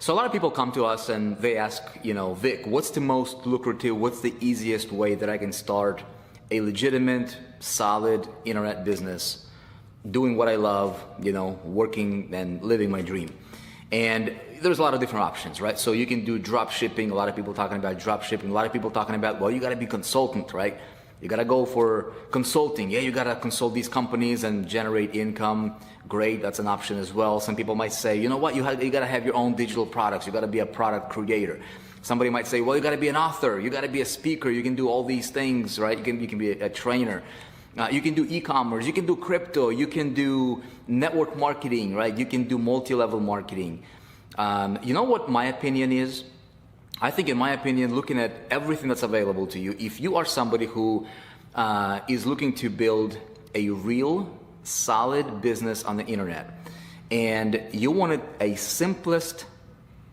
So a lot of people come to us and they ask, Vic, what's the most lucrative, what's the easiest way that I can start a legitimate, solid internet business, doing what I love, working and living my dream? And there's a lot of different options, right? So you can do drop shipping. A lot of people talking about drop shipping. A lot of people talking about, well, you got to be consultant, right? You got to go for consulting. Yeah, you got to consult these companies and generate income. Great, that's an option as well. Some people might say, you know what, you got to have your own digital products. You got to be a product creator. Somebody might say, well, you got to be an author. You got to be a speaker. You can do all these things, right? You can be a trainer. You can do e-commerce. You can do crypto. You can do network marketing, right? You can do multi-level marketing. You know what my opinion is? I think, in my opinion, looking at everything that's available to you, if you are somebody who is looking to build a real, solid business on the internet, and you wanted a simplest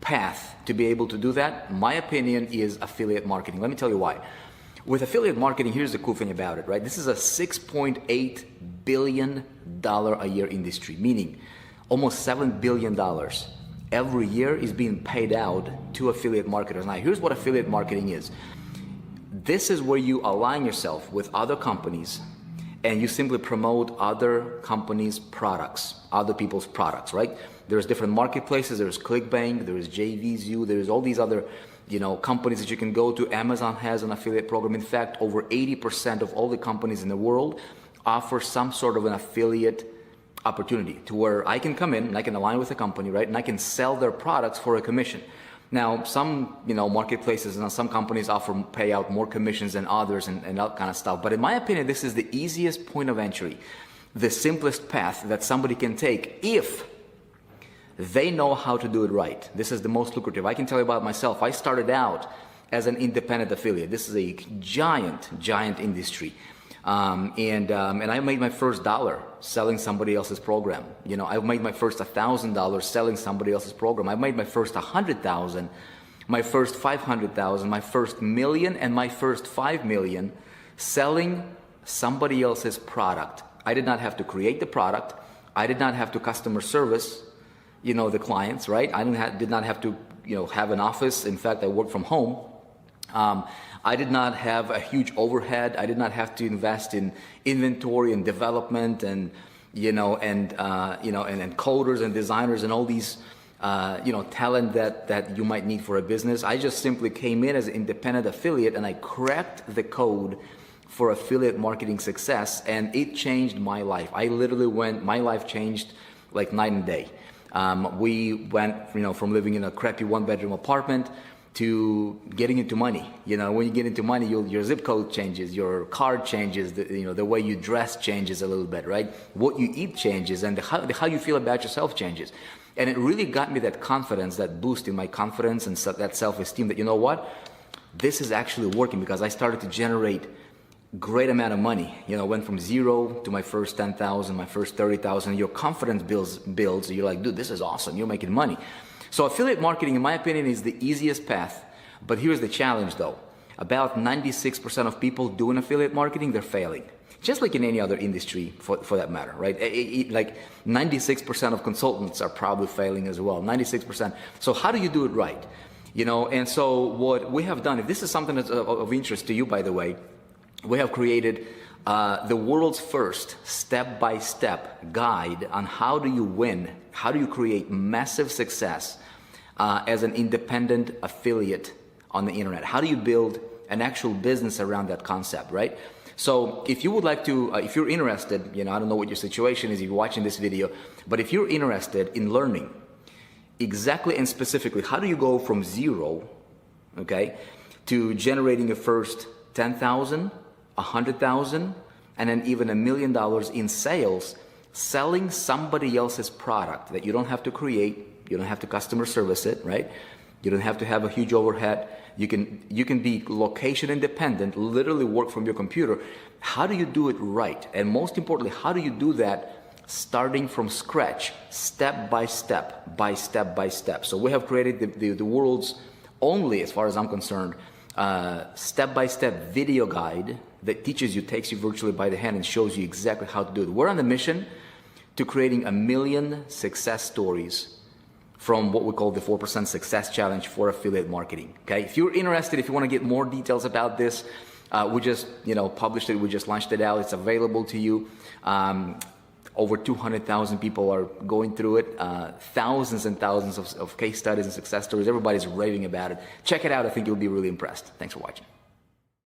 path to be able to do that, my opinion is affiliate marketing. Let me tell you why. With affiliate marketing, here's the cool thing about it, right? This is a $6.8 billion a year industry, meaning almost $7 billion every year is being paid out to affiliate marketers. Now, here's what affiliate marketing is. This is where you align yourself with other companies and you simply promote other companies' products, other people's products, right? There's different marketplaces. There's ClickBank, there's JVZoo, there's all these other companies that you can go to. Amazon has an affiliate program. In fact, over 80% of all the companies in the world offer some sort of an affiliate opportunity to where I can come in and I can align with a company, right? And I can sell their products for a commission. Now, some, marketplaces and some companies pay out more commissions than others and that kind of stuff. But in my opinion, this is the easiest point of entry, the simplest path that somebody can take if they know how to do it right. This is the most lucrative. I can tell you about myself. I started out as an independent affiliate. This is a giant industry. And I made my first dollar selling somebody else's program. I made my first $1,000 selling somebody else's program. I made my first 100,000, my first 500,000, my first million, and my first 5 million selling somebody else's product. I did not have to create the product. I did not have to customer service, the clients, right? I did not have to, have an office. In fact, I worked from home. I did not have a huge overhead. I did not have to invest in inventory and development and coders and designers and all these talent that you might need for a business. I just simply came in as an independent affiliate and I cracked the code for affiliate marketing success, and it changed my life. My life changed like night and day. We went, from living in a crappy one-bedroom apartment to getting into money. When you get into money, your zip code changes, your card changes, the way you dress changes a little bit, right? What you eat changes, and how you feel about yourself changes. And it really got me that confidence, that boost in my confidence and that self-esteem that, this is actually working, because I started to generate great amount of money. Went from zero to my first 10,000, my first 30,000. Your confidence builds. You're like, dude, this is awesome. You're making money. So affiliate marketing, in my opinion, is the easiest path. But here's the challenge, though. About 96% of people doing affiliate marketing, they're failing. Just like in any other industry, for that matter, right? Like 96% of consultants are probably failing as well. 96%. So how do you do it right? And so what we have done, if this is something that's of interest to you, by the way, we have created the world's first step-by-step guide on how do you win, how do you create massive success as an independent affiliate on the internet. How do you build an actual business around that concept, right? So if you would like to, if you're interested, I don't know what your situation is if you're watching this video, but if you're interested in learning exactly and specifically how do you go from zero, okay, to generating your first 10,000, 100,000, and then even $1 million in sales, selling somebody else's product that you don't have to create, you don't have to customer service it, right? You don't have to have a huge overhead. You can be location independent, literally work from your computer. How do you do it right? And most importantly, how do you do that starting from scratch, step by step, by step? So we have created the world's only, as far as I'm concerned, step-by-step video guide that teaches you, takes you virtually by the hand and shows you exactly how to do it. We're on a mission to creating 1 million success stories from what we call the 4% Success Challenge for affiliate marketing. Okay, if you're interested, if you want to get more details about this, we just published it. We just launched it out. It's available to you. Over 200,000 people are going through it. Thousands and thousands of case studies and success stories. Everybody's raving about it. Check it out. I think you'll be really impressed. Thanks for watching.